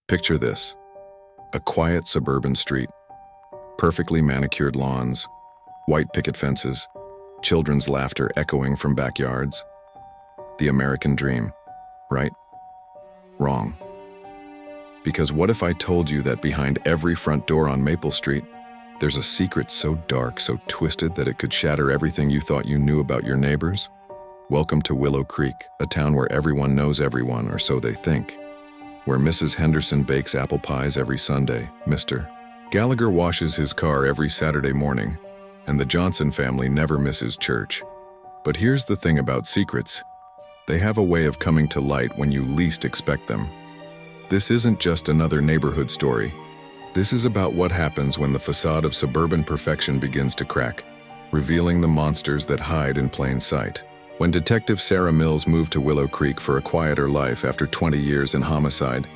Picture this: a quiet suburban street, perfectly manicured lawns, white picket fences, children's laughter echoing from backyards. The American dream, right? Wrong. Because what if I told you that behind every front door on Maple Street, there's a secret so dark, so twisted that it could shatter everything you thought you knew about your neighbors? Welcome to Willow Creek, a town where everyone knows everyone, or so they think. Where Mrs. Henderson bakes apple pies every Sunday, Mr. Gallagher washes his car every Saturday morning, and the Johnson family never misses church. But here's the thing about secrets: they have a way of coming to light when you least expect them. This isn't just another neighborhood story. This is about what happens when the facade of suburban perfection begins to crack, revealing the monsters that hide in plain sight. When Detective Sarah Mills moved to Willow Creek for a quieter life after 20 years in homicide,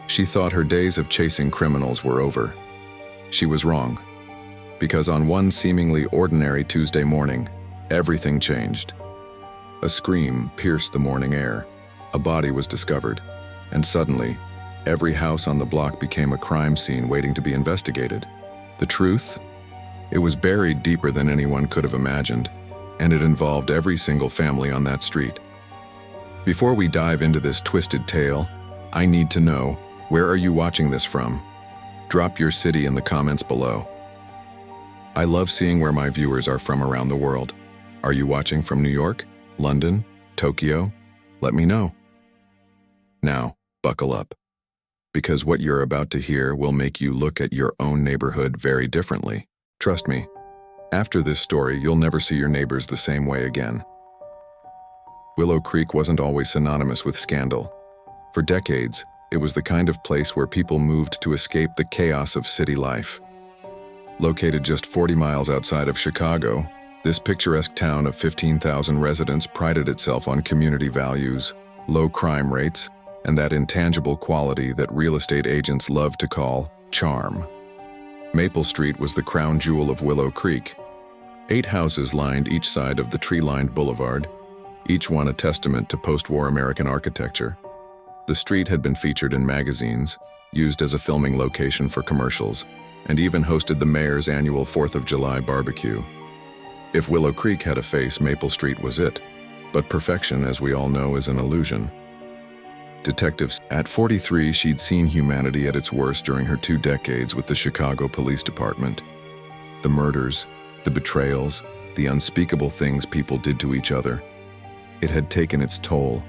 she thought her days of chasing criminals were over. She was wrong. Because on one seemingly ordinary Tuesday morning, everything changed. A scream pierced the morning air, a body was discovered, and suddenly, every house on the block became a crime scene waiting to be investigated. The truth? It was buried deeper than anyone could have imagined, and it involved every single family on that street. Before we dive into this twisted tale, I need to know, where are you watching this from? Drop your city in the comments below. I love seeing where my viewers are from around the world. Are you watching from New York, London, Tokyo? Let me know. Now, buckle up, because what you're about to hear will make you look at your own neighborhood very differently. Trust me, after this story, you'll never see your neighbors the same way again. Willow Creek wasn't always synonymous with scandal. For decades, it was the kind of place where people moved to escape the chaos of city life. Located just 40 miles outside of Chicago, this picturesque town of 15,000 residents prided itself on community values, low crime rates, and that intangible quality that real estate agents love to call charm. Maple Street was the crown jewel of Willow Creek. 8 houses lined each side of the tree-lined boulevard, each one a testament to post-war American architecture. The street had been featured in magazines, used as a filming location for commercials, and even hosted the mayor's annual 4th of July barbecue. If Willow Creek had a face, Maple Street was it. But perfection, as we all know, is an illusion. Detectives. At 43, she'd seen humanity at its worst during her 2 decades with the Chicago Police Department. The murders, the betrayals, the unspeakable things people did to each other. It had taken its toll.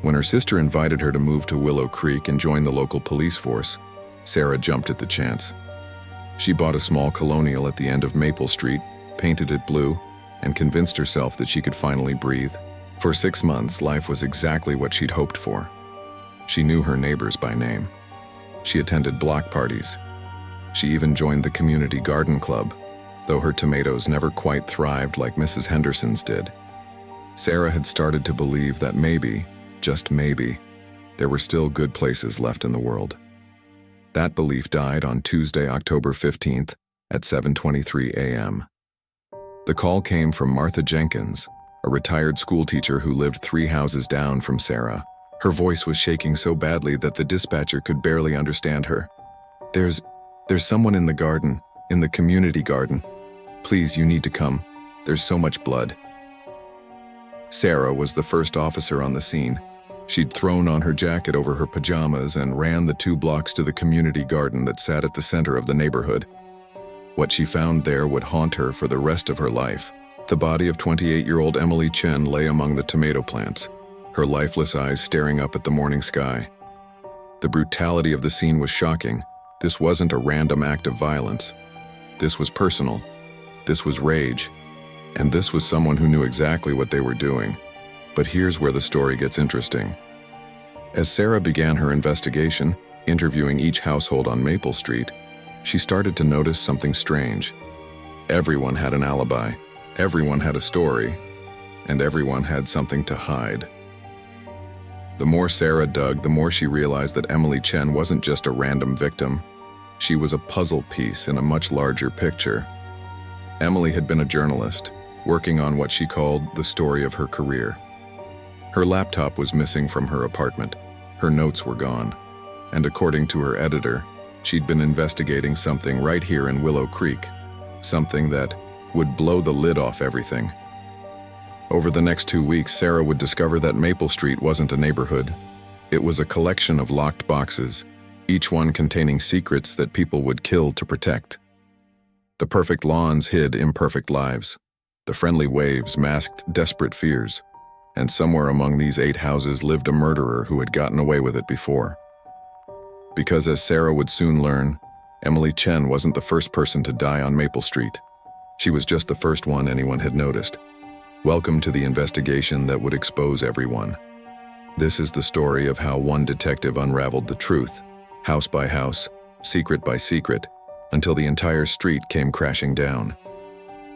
When her sister invited her to move to Willow Creek and join the local police force, Sarah jumped at the chance. She bought a small colonial at the end of Maple Street, painted it blue, and convinced herself that she could finally breathe. For 6 months, life was exactly what she'd hoped for. She knew her neighbors by name. She attended block parties. She even joined the community garden club, though her tomatoes never quite thrived like Mrs. Henderson's did. Sarah had started to believe that maybe, just maybe, there were still good places left in the world. That belief died on Tuesday, October 15th at 7:23 a.m. The call came from Martha Jenkins, a retired schoolteacher who lived 3 houses down from Sarah. Her voice was shaking so badly that the dispatcher could barely understand her. There's someone in the garden, in the community garden. Please, you need to come. There's so much blood. Sarah was the first officer on the scene. She'd thrown on her jacket over her pajamas and ran the 2 blocks to the community garden that sat at the center of the neighborhood. What she found there would haunt her for the rest of her life. The body of 28-year-old Emily Chen lay among the tomato plants, her lifeless eyes staring up at the morning sky. The brutality of the scene was shocking. This wasn't a random act of violence. This was personal. This was rage. And this was someone who knew exactly what they were doing. But here's where the story gets interesting. As Sarah began her investigation, interviewing each household on Maple Street, she started to notice something strange. Everyone had an alibi. Everyone had a story. And everyone had something to hide. The more Sarah dug, the more she realized that Emily Chen wasn't just a random victim. She was a puzzle piece in a much larger picture. Emily had been a journalist, working on what she called the story of her career. Her laptop was missing from her apartment. Her notes were gone. and according to her editor, she'd been investigating something right here in Willow Creek, something that would blow the lid off everything. Over the next 2 weeks, Sarah would discover that Maple Street wasn't a neighborhood. It was a collection of locked boxes, each one containing secrets that people would kill to protect. The perfect lawns hid imperfect lives. The friendly waves masked desperate fears. And somewhere among these 8 houses lived a murderer who had gotten away with it before. Because as Sarah would soon learn, Emily Chen wasn't the first person to die on Maple Street. She was just the first one anyone had noticed. Welcome to the investigation that would expose everyone. This is the story of how one detective unraveled the truth, house by house, secret by secret, until the entire street came crashing down.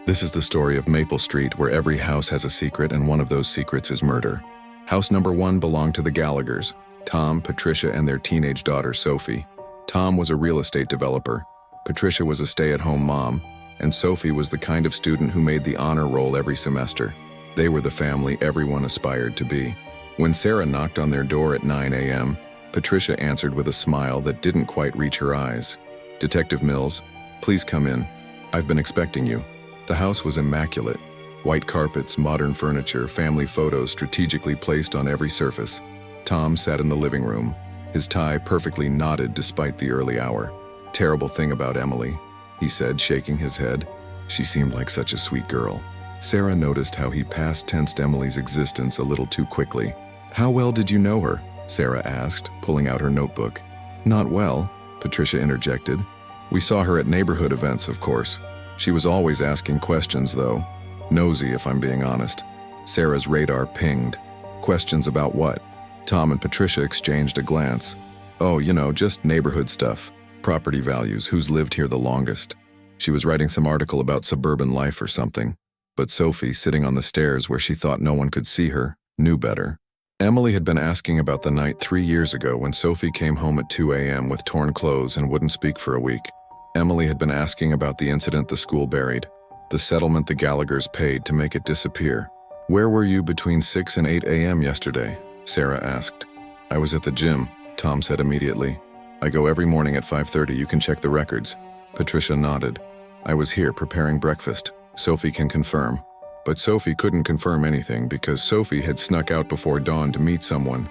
This is the story of Maple Street, where every house has a secret, and one of those secrets is murder. House number 1 belonged to the Gallaghers, Tom, Patricia, and their teenage daughter, Sophie. Tom was a real estate developer, Patricia was a stay-at-home mom, and Sophie was the kind of student who made the honor roll every semester. They were the family everyone aspired to be. When Sarah knocked on their door at 9 a.m., Patricia answered with a smile that didn't quite reach her eyes. "Detective Mills, please come in. I've been expecting you." The house was immaculate. White carpets, modern furniture, family photos strategically placed on every surface. Tom sat in the living room, his tie perfectly knotted despite the early hour. "Terrible thing about Emily," he said, shaking his head. "She seemed like such a sweet girl." Sarah noticed how he past tensed Emily's existence a little too quickly. "How well did you know her?" Sarah asked, pulling out her notebook. "Not well," Patricia interjected. "We saw her at neighborhood events, of course. She was always asking questions, though. Nosy, if I'm being honest." Sarah's radar pinged. "Questions about what?" Tom and Patricia exchanged a glance. "Oh, just neighborhood stuff. Property values, who's lived here the longest." She was writing some article about suburban life or something. But Sophie, sitting on the stairs where she thought no one could see her, knew better. Emily had been asking about the night 3 years ago when Sophie came home at 2 a.m. with torn clothes and wouldn't speak for a week. Emily had been asking about the incident the school buried, the settlement the Gallaghers paid to make it disappear. "Where were you between 6 and 8 a.m. yesterday?" Sarah asked. "I was at the gym," Tom said immediately. "I go every morning at 5:30, you can check the records." Patricia nodded. "I was here preparing breakfast. Sophie can confirm." But Sophie couldn't confirm anything because Sophie had snuck out before dawn to meet someone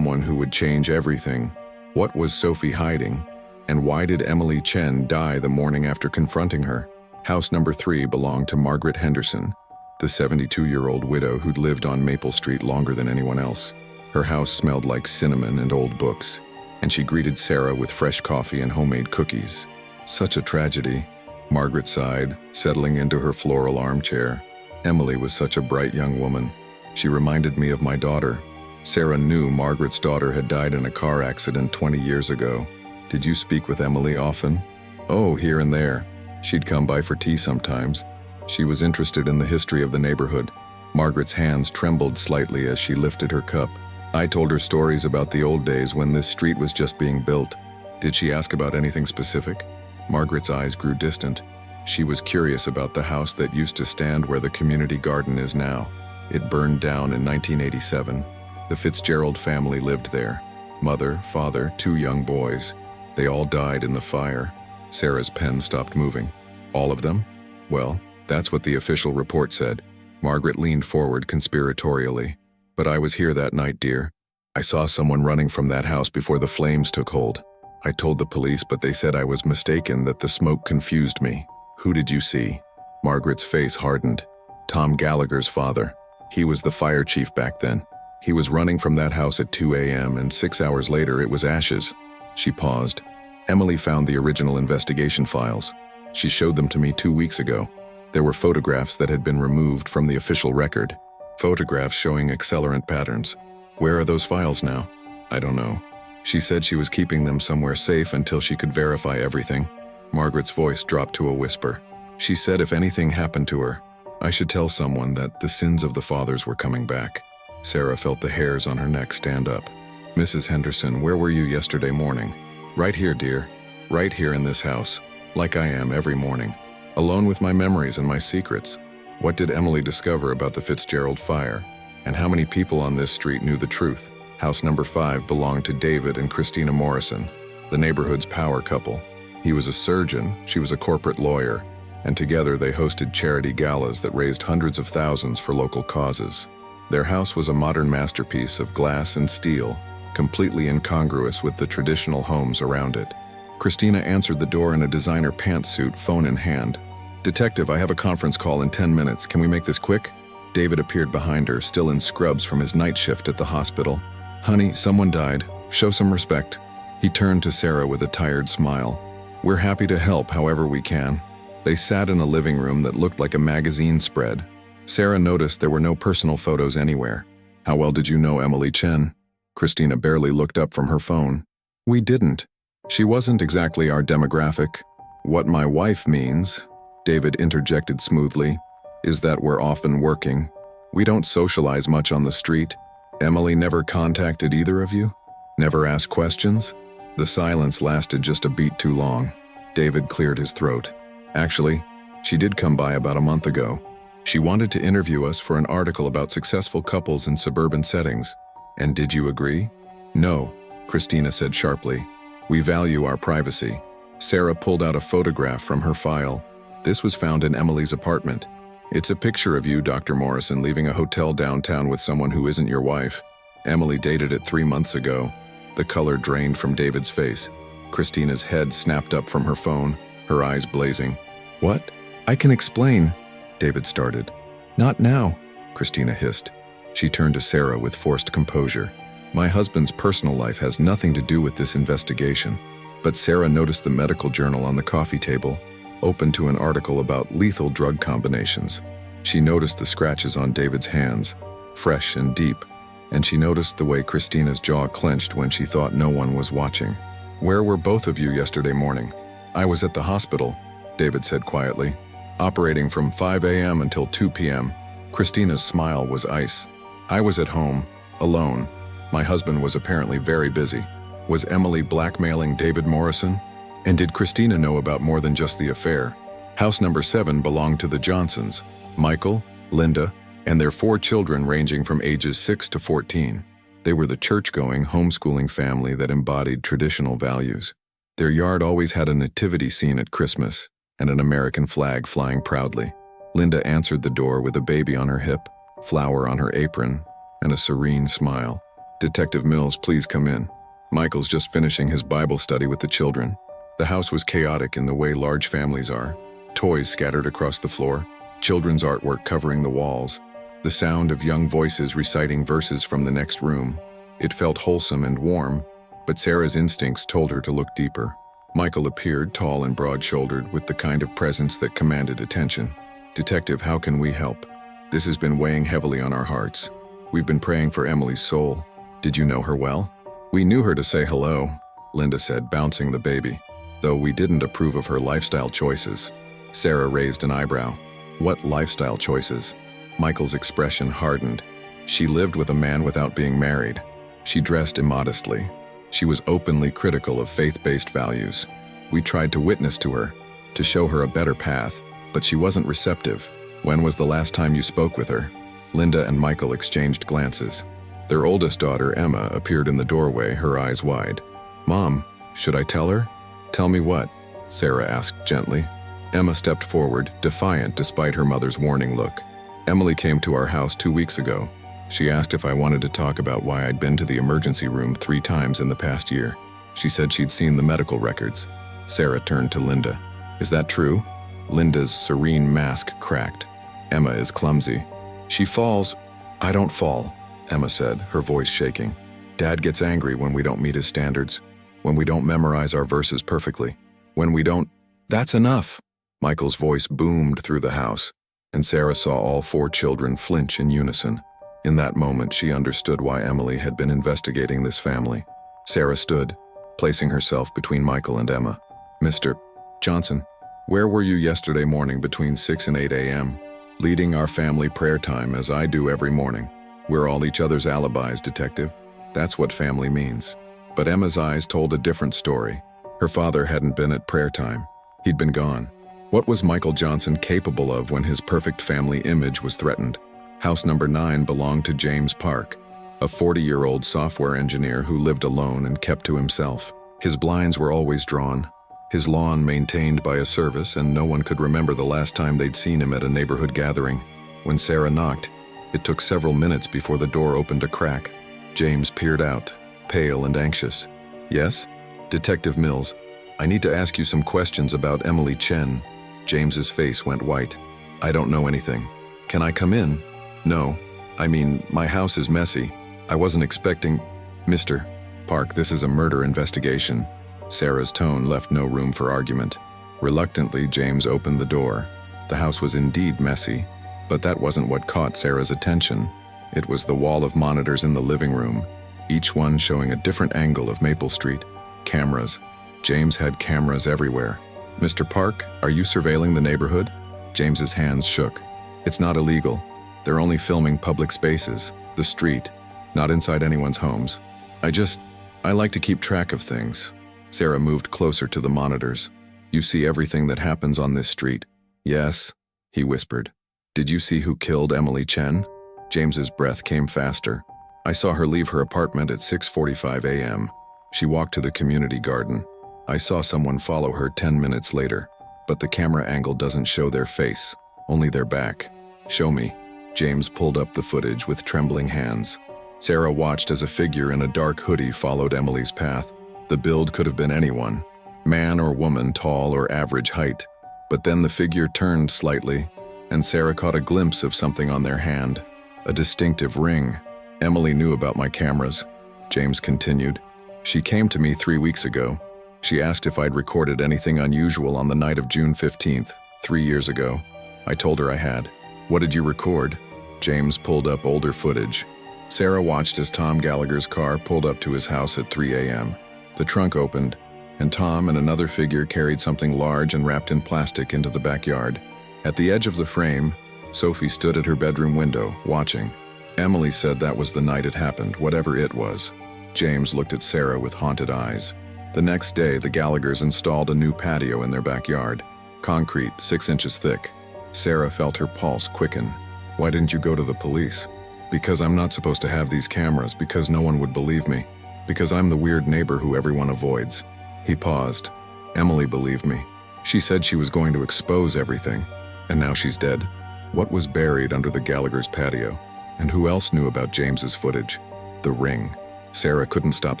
who would change everything. What was Sophie hiding? And why did Emily Chen die the morning after confronting her? House number 3 belonged to Margaret Henderson, the 72-year-old widow who'd lived on Maple Street longer than anyone else. Her house smelled like cinnamon and old books, and she greeted Sarah with fresh coffee and homemade cookies. "Such a tragedy," Margaret sighed, settling into her floral armchair. "Emily was such a bright young woman. She reminded me of my daughter." Sarah knew Margaret's daughter had died in a car accident 20 years ago. "Did you speak with Emily often?" "Oh, here and there. She'd come by for tea sometimes. She was interested in the history of the neighborhood." Margaret's hands trembled slightly as she lifted her cup. "I told her stories about the old days when this street was just being built." "Did she ask about anything specific?" Margaret's eyes grew distant. She was curious about the house that used to stand where the community garden is now. It burned down in 1987. The Fitzgerald family lived there. Mother, father, 2 young boys. They all died in the fire. Sarah's pen stopped moving. "All of them?" "Well, that's what the official report said." Margaret leaned forward conspiratorially. "But I was here that night, dear. I saw someone running from that house before the flames took hold. I told the police, but they said I was mistaken, that the smoke confused me." "Who did you see?" Margaret's face hardened. "Tom Gallagher's father. He was the fire chief back then. He was running from that house at 2 a.m. and 6 hours later it was ashes." She paused. "Emily found the original investigation files. She showed them to me 2 weeks ago. There were photographs that had been removed from the official record. Photographs showing accelerant patterns. Where are those files now?" "I don't know. She said she was keeping them somewhere safe until she could verify everything." Margaret's voice dropped to a whisper. "She said if anything happened to her, I should tell someone that the sins of the fathers were coming back." Sarah felt the hairs on her neck stand up. "Mrs. Henderson, where were you yesterday morning?" "Right here, dear. Right here in this house. Like I am every morning. Alone with my memories and my secrets." "What did Emily discover about the Fitzgerald fire? And how many people on this street knew the truth?" House number 5 belonged to David and Christina Morrison, the neighborhood's power couple. He was a surgeon, she was a corporate lawyer, and together they hosted charity galas that raised hundreds of thousands for local causes. Their house was a modern masterpiece of glass and steel, completely incongruous with the traditional homes around it. Christina answered the door in a designer pantsuit, phone in hand. "Detective, I have a conference call in 10 minutes. Can we make this quick?" David appeared behind her, still in scrubs from his night shift at the hospital. "Honey, someone died. Show some respect." He turned to Sarah with a tired smile. "We're happy to help however we can." They sat in a living room that looked like a magazine spread. Sarah noticed there were no personal photos anywhere. "How well did you know Emily Chen?" Christina barely looked up from her phone. "We didn't. She wasn't exactly our demographic. What my wife means," David interjected smoothly, "is that we're often working. We don't socialize much on the street." "Emily never contacted either of you? Never asked questions?" The silence lasted just a beat too long. David cleared his throat. "Actually, she did come by about a month ago. She wanted to interview us for an article about successful couples in suburban settings. And did you agree?" "No," Christina said sharply. "We value our privacy." Sarah pulled out a photograph from her file. "This was found in Emily's apartment. It's a picture of you, Dr. Morrison, leaving a hotel downtown with someone who isn't your wife. Emily dated it 3 months ago." The color drained from David's face. Christina's head snapped up from her phone, her eyes blazing. "What? I can explain," David started. "Not now," Christina hissed. She turned to Sarah with forced composure. "My husband's personal life has nothing to do with this investigation." But Sarah noticed the medical journal on the coffee table, open to an article about lethal drug combinations. She noticed the scratches on David's hands, fresh and deep, and she noticed the way Christina's jaw clenched when she thought no one was watching. "Where were both of you yesterday morning?" "I was at the hospital," David said quietly, "operating from 5 a.m. until 2 p.m. Christina's smile was ice. "I was at home, alone. My husband was apparently very busy." Was Emily blackmailing David Morrison? And did Christina know about more than just the affair? House number 7 belonged to the Johnsons, Michael, Linda, and their 4 children ranging from ages 6 to 14. They were the church-going, homeschooling family that embodied traditional values. Their yard always had a nativity scene at Christmas and an American flag flying proudly. Linda answered the door with a baby on her hip, flower on her apron, and a serene smile. "Detective Mills, please come in." Michael's just finishing his Bible study with the children. The house was chaotic in the way large families are. Toys scattered across the floor, children's artwork covering the walls, the sound of young voices reciting verses from the next room. It felt wholesome and warm, but Sarah's instincts told her to look deeper. Michael appeared, tall and broad-shouldered, with the kind of presence that commanded attention. "Detective, how can we help? This has been weighing heavily on our hearts. We've been praying for Emily's soul. Did you know her well?" "We knew her to say hello," Linda said, bouncing the baby, "though we didn't approve of her lifestyle choices." Sarah raised an eyebrow. "What lifestyle choices?" Michael's expression hardened. "She lived with a man without being married. She dressed immodestly. She was openly critical of faith-based values. We tried to witness to her, to show her a better path, but she wasn't receptive." "When was the last time you spoke with her?" Linda and Michael exchanged glances. Their oldest daughter, Emma, appeared in the doorway, her eyes wide. "Mom, should I tell her?" "Tell me what?" Sarah asked gently. Emma stepped forward, defiant despite her mother's warning look. "Emily came to our house 2 weeks ago. She asked if I wanted to talk about why I'd been to the emergency room 3 times in the past year. She said she'd seen the medical records." Sarah turned to Linda. "Is that true?" Linda's serene mask cracked. "Emma is clumsy. She falls." "I don't fall," Emma said, her voice shaking. "Dad gets angry when we don't meet his standards, when we don't memorize our verses perfectly, when we don't—" "That's enough!" Michael's voice boomed through the house, and Sarah saw all 4 children flinch in unison. In that moment, she understood why Emily had been investigating this family. Sarah stood, placing herself between Michael and Emma. "Mr. Johnson, where were you yesterday morning between 6 and 8 a.m.? Leading our family prayer time as I do every morning. We're all each other's alibis, Detective. That's what family means." But Emma's eyes told a different story. Her father hadn't been at prayer time. He'd been gone. What was Michael Johnson capable of when his perfect family image was threatened? House number 9 belonged to James Park, a 40-year-old software engineer who lived alone and kept to himself. His blinds were always drawn, his lawn maintained by a service, and no one could remember the last time they'd seen him at a neighborhood gathering. When Sarah knocked, it took several minutes before the door opened a crack. James peered out, pale and anxious. "Yes? Detective Mills, I need to ask you some questions about Emily Chen." James's face went white. "I don't know anything. Can I come in?" "No. I mean, my house is messy. I wasn't expecting—" "Mr. Park, this is a murder investigation." Sarah's tone left no room for argument. Reluctantly, James opened the door. The house was indeed messy, but that wasn't what caught Sarah's attention. It was the wall of monitors in the living room, each one showing a different angle of Maple Street. Cameras. James had cameras everywhere. "Mr. Park, are you surveilling the neighborhood?" James's hands shook. "It's not illegal. They're only filming public spaces, the street, not inside anyone's homes. I like to keep track of things." Sarah moved closer to the monitors. "You see everything that happens on this street?" "Yes," he whispered. "Did you see who killed Emily Chen?" James's breath came faster. "I saw her leave her apartment at 6:45 a.m. She walked to the community garden. I saw someone follow her 10 minutes later, but the camera angle doesn't show their face, only their back." "Show me." James pulled up the footage with trembling hands. Sarah watched as a figure in a dark hoodie followed Emily's path. The build could have been anyone, man or woman, tall or average height. But then the figure turned slightly, and Sarah caught a glimpse of something on their hand, a distinctive ring. "Emily knew about my cameras," James continued. "She came to me 3 weeks ago. She asked if I'd recorded anything unusual on the night of June 15th, 3 years ago. I told her I had." "What did you record?" James pulled up older footage. Sarah watched as Tom Gallagher's car pulled up to his house at 3 a.m. The trunk opened, and Tom and another figure carried something large and wrapped in plastic into the backyard. At the edge of the frame, Sophie stood at her bedroom window, watching. Emily said that was the night it happened, whatever it was. James looked at Sarah with haunted eyes. The next day, the Gallaghers installed a new patio in their backyard. Concrete, 6 inches thick. Sarah felt her pulse quicken. "Why didn't you go to the police?" "Because I'm not supposed to have these cameras, because no one would believe me. Because I'm the weird neighbor who everyone avoids." He paused. "Emily believed me. She said she was going to expose everything. And now she's dead." What was buried under the Gallagher's patio? And who else knew about James's footage? The ring. Sarah couldn't stop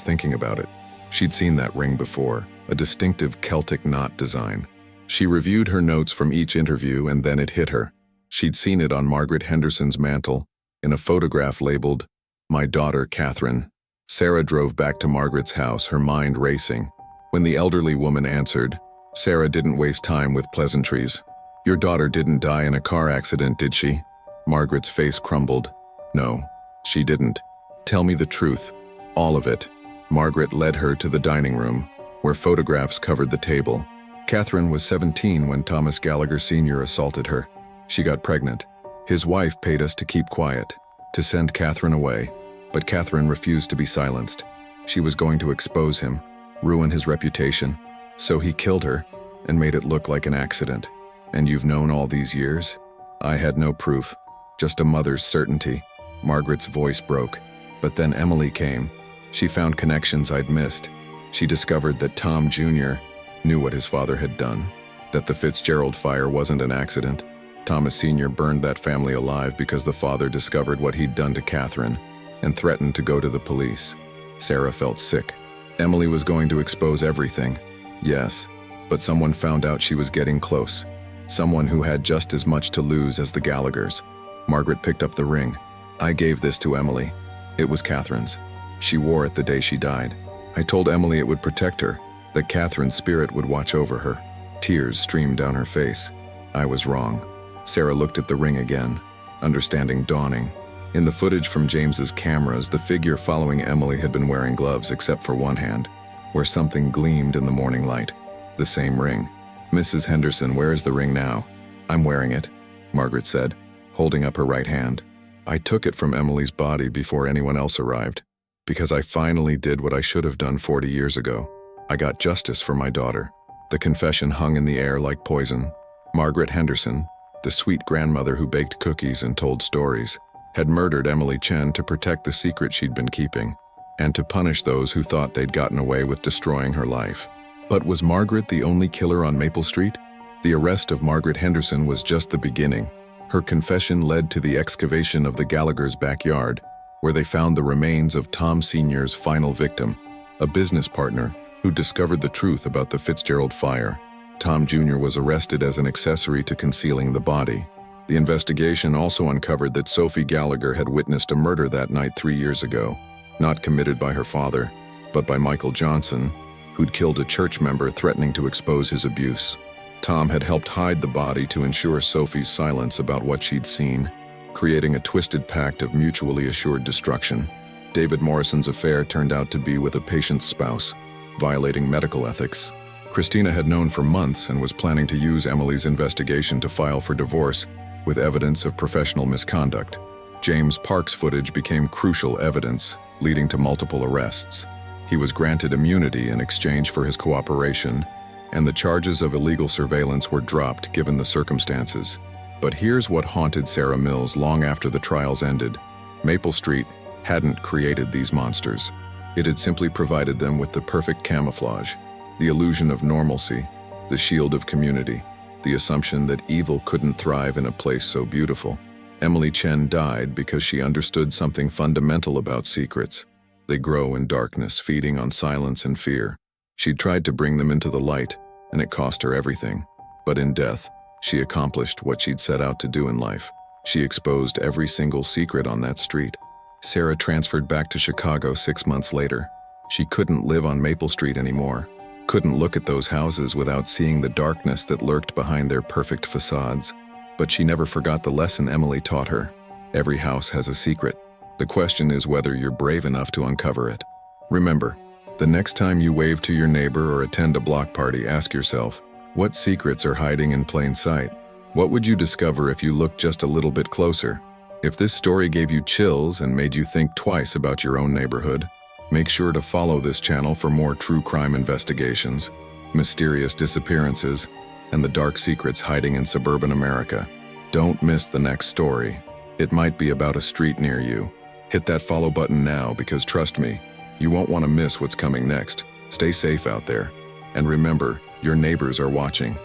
thinking about it. She'd seen that ring before, a distinctive Celtic knot design. She reviewed her notes from each interview, and then it hit her. She'd seen it on Margaret Henderson's mantle, in a photograph labeled, "My daughter, Catherine." Sarah drove back to Margaret's house, her mind racing. When the elderly woman answered, Sarah didn't waste time with pleasantries. "Your daughter didn't die in a car accident, did she?" Margaret's face crumbled. "No, she didn't. Tell me the truth. All of it." Margaret led her to the dining room, where photographs covered the table. Catherine was 17 when Thomas Gallagher Sr. assaulted her. She got pregnant. His wife paid us to keep quiet, to send Catherine away, but Catherine refused to be silenced. She was going to expose him, ruin his reputation. So he killed her and made it look like an accident. "And you've known all these years?" I had no proof, just a mother's certainty. Margaret's voice broke. But then Emily came. She found connections I'd missed. She discovered that Tom Jr. knew what his father had done, that the Fitzgerald fire wasn't an accident. Thomas Sr. burned that family alive because the father discovered what he'd done to Catherine and threatened to go to the police. Sarah felt sick. Emily was going to expose everything. Yes, but someone found out she was getting close. Someone who had just as much to lose as the Gallaghers. Margaret picked up the ring. "I gave this to Emily. It was Catherine's. She wore it the day she died. I told Emily it would protect her, that Catherine's spirit would watch over her." Tears streamed down her face. I was wrong. Sarah looked at the ring again, understanding dawning. In the footage from James's cameras, the figure following Emily had been wearing gloves except for one hand, where something gleamed in the morning light. The same ring. "Mrs. Henderson, where is the ring now?" "I'm wearing it," Margaret said, holding up her right hand. "I took it from Emily's body before anyone else arrived, because I finally did what I should have done 40 years ago. I got justice for my daughter." The confession hung in the air like poison. Margaret Henderson, the sweet grandmother who baked cookies and told stories, had murdered Emily Chen to protect the secret she'd been keeping, and to punish those who thought they'd gotten away with destroying her life. But was Margaret the only killer on Maple Street? The arrest of Margaret Henderson was just the beginning. Her confession led to the excavation of the Gallagher's backyard, where they found the remains of Tom Sr.'s final victim, a business partner who discovered the truth about the Fitzgerald fire. Tom Jr. was arrested as an accessory to concealing the body. The investigation also uncovered that Sophie Gallagher had witnessed a murder that night 3 years ago, not committed by her father, but by Michael Johnson, who'd killed a church member threatening to expose his abuse. Tom had helped hide the body to ensure Sophie's silence about what she'd seen, creating a twisted pact of mutually assured destruction. David Morrison's affair turned out to be with a patient's spouse, violating medical ethics. Christina had known for months and was planning to use Emily's investigation to file for divorce with evidence of professional misconduct. James Park's footage became crucial evidence, leading to multiple arrests. He was granted immunity in exchange for his cooperation, and the charges of illegal surveillance were dropped given the circumstances. But here's what haunted Sarah Mills long after the trials ended. Maple Street hadn't created these monsters. It had simply provided them with the perfect camouflage, the illusion of normalcy, the shield of community, the assumption that evil couldn't thrive in a place so beautiful. Emily Chen died because she understood something fundamental about secrets. They grow in darkness, feeding on silence and fear. She'd tried to bring them into the light, and it cost her everything. But in death, she accomplished what she'd set out to do in life. She exposed every single secret on that street. Sarah transferred back to Chicago 6 months later. She couldn't live on Maple Street anymore, couldn't look at those houses without seeing the darkness that lurked behind their perfect facades. But she never forgot the lesson Emily taught her. Every house has a secret. The question is whether you're brave enough to uncover it. Remember, the next time you wave to your neighbor or attend a block party, ask yourself, what secrets are hiding in plain sight? What would you discover if you looked just a little bit closer? If this story gave you chills and made you think twice about your own neighborhood, make sure to follow this channel for more true crime investigations, mysterious disappearances, and the dark secrets hiding in suburban America. Don't miss the next story. It might be about a street near you. Hit that follow button now because trust me, you won't want to miss what's coming next. Stay safe out there. And remember, your neighbors are watching.